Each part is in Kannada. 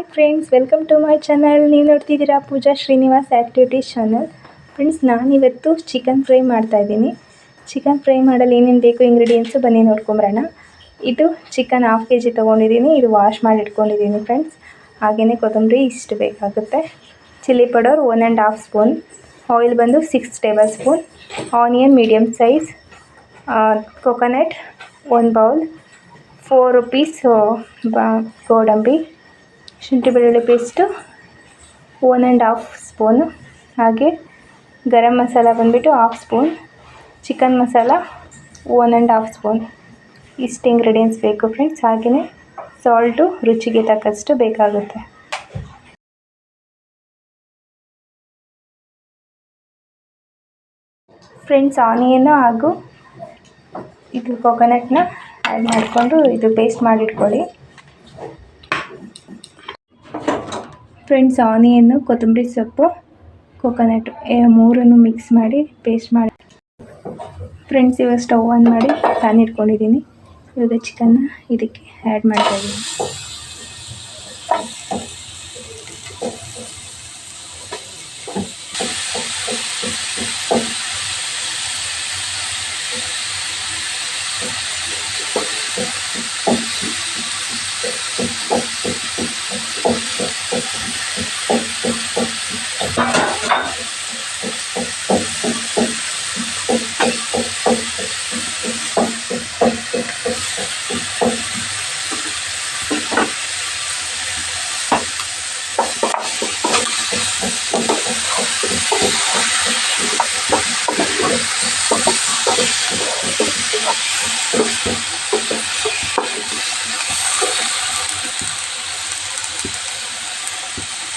Hi friends, welcome to my channel. ನೀವು ನೋಡ್ತಿದ್ದೀರಾ Pooja Srinivas activities channel. Friends, ನಾನಿವತ್ತು ಚಿಕನ್ ಫ್ರೈ ಮಾಡ್ತಾಯಿದ್ದೀನಿ. ಚಿಕನ್ ಫ್ರೈ ಮಾಡಲು ಏನೇನು ಬೇಕು ಇಂಗ್ರೀಡಿಯೆಂಟ್ಸು ಬನ್ನಿ ನೋಡ್ಕೊಂಬರೋಣ. ಇದು ಚಿಕನ್ 1/2 kg ತೊಗೊಂಡಿದ್ದೀನಿ. ಇದು ವಾಶ್ ಮಾಡಿ ಇಟ್ಕೊಂಡಿದ್ದೀನಿ ಫ್ರೆಂಡ್ಸ್. ಹಾಗೆಯೇ ಕೊತ್ತಂಬರಿ ಇಷ್ಟು ಬೇಕಾಗುತ್ತೆ. ಚಿಲ್ಲಿ ಪೌಡರ್ 1.5 ಸ್ಪೂನ್, ಆಯಿಲ್ ಬಂದು 6 table spoon, onion medium size, coconut 1 bowl, 4 rupees ಗೋಡಂಬಿ, ಶುಂಠಿ ಬೆಳ್ಳುಳ್ಳಿ ಪೇಸ್ಟು 1.5 ಸ್ಪೂನು, ಹಾಗೆ ಗರಂ ಮಸಾಲ ಬಂದುಬಿಟ್ಟು 1/2 ಸ್ಪೂನ್, ಚಿಕನ್ ಮಸಾಲ 1.5 ಸ್ಪೂನ್. ಇಷ್ಟು ಇಂಗ್ರೀಡಿಯೆಂಟ್ಸ್ ಬೇಕು ಫ್ರೆಂಡ್ಸ್. ಹಾಗೆಯೇ ಸಾಲ್ಟು ರುಚಿಗೆ ತಕ್ಕಷ್ಟು ಬೇಕಾಗುತ್ತೆ. ಫ್ರೆಂಡ್ಸ್, ಆನಿಯನ್ ಹಾಗೂ ಇದು ಕೊಕೊನಟ್ನ ಆ್ಯಡ್ ಮಾಡಿಕೊಂಡು ಇದು ಪೇಸ್ಟ್ ಮಾಡಿಟ್ಕೊಳ್ಳಿ. ಫ್ರೆಂಡ್ಸ್, ಆನಿಯನ್ನು, ಕೊತ್ತಂಬರಿ ಸೊಪ್ಪು, ಕೊಕೊನಟ್ ಮೂರನ್ನು ಮಿಕ್ಸ್ ಮಾಡಿ ಪೇಸ್ಟ್ ಮಾಡಿ. ಫ್ರೆಂಡ್ಸ್, ಇವಾಗ ಸ್ಟವ್ ಆನ್ ಮಾಡಿ ಪ್ಯಾನ್ ಇಟ್ಕೊಂಡಿದ್ದೀನಿ. ಇವಾಗ ಚಿಕನ್ನ ಇದಕ್ಕೆ ಆ್ಯಡ್ ಮಾಡ್ತಾಯಿದ್ದೀನಿ.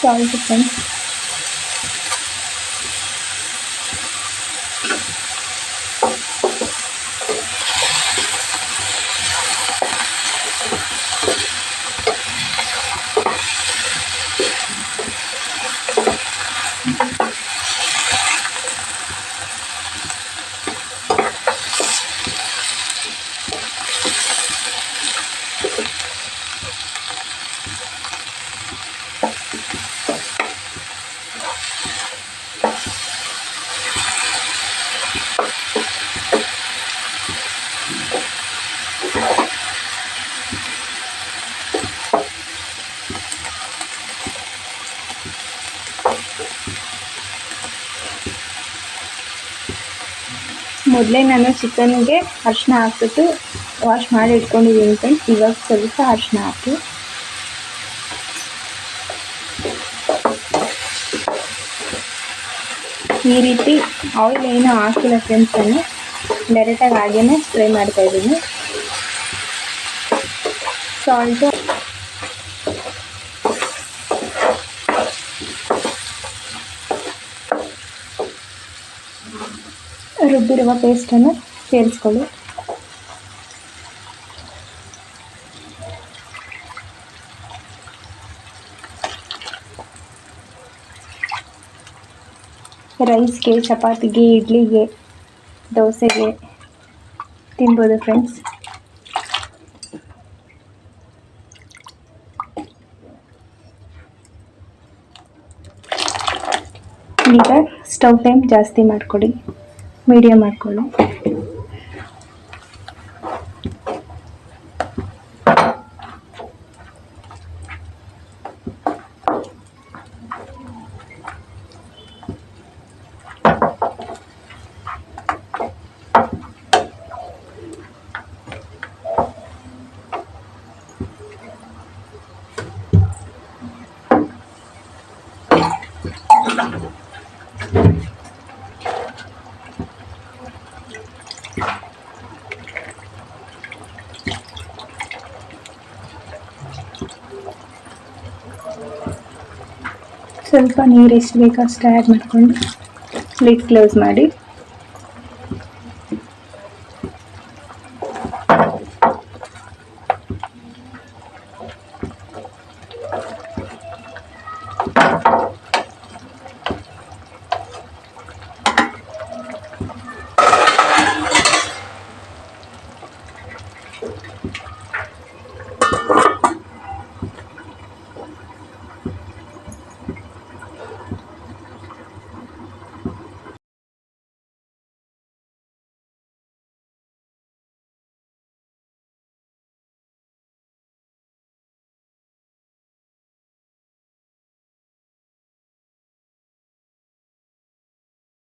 ಸಾಲ್ಟ್ ಫ್ರೆಂಡ್ಸ್, ಮೊದಲೇ ನಾನು ಚಿಕನ್ಗೆ ಅರಿಶಿನ ಹಾಕ್ಬಿಟ್ಟು ವಾಶ್ ಮಾಡಿ ಇಟ್ಕೊಂಡಿದ್ದೀನಿ ಫ್ರೆಂಡ್ಸ್. ಇವಾಗ ಸ್ವಲ್ಪ ಅರಿಶಿನ ಹಾಕಿ ಈ ರೀತಿ ಆಯಿಲ್ ಏನೂ ಹಾಕಿಲ್ಲ ಫ್ರೆಂಡ್ಸ್. ನಾನು ಡೈರೆಕ್ಟಾಗಿ ಹಾಗೇ ಫ್ರೈ ಮಾಡ್ತಾಯಿದ್ದೀನಿ. ಸಾಲ್ಟು, ರುಬ್ಬಿರುವ ಪೇಸ್ಟನ್ನು ಸೇರಿಸ್ಕೊಳ್ಳಿ. ರೈಸ್ಗೆ, ಚಪಾತಿಗೆ, ಇಡ್ಲಿಗೆ, ದೋಸೆಗೆ ತಿನ್ಬೋದು ಫ್ರೆಂಡ್ಸ್. ಈಗ ಸ್ಟವ್ ಟೈಮ್ ಜಾಸ್ತಿ ಮಾಡಿಕೊಡಿ, ಮೀಡಿಯಮ್ ಮಾಡಿಕೊಳ್ಳಿ. ಸ್ವಲ್ಪ ನೀರು ಎಷ್ಟು ಬೇಕೋ ಅಷ್ಟು ಆ್ಯಡ್ ಮಾಡಿಕೊಂಡು ಲಿಡ್ ಕ್ಲೋಸ್ ಮಾಡಿ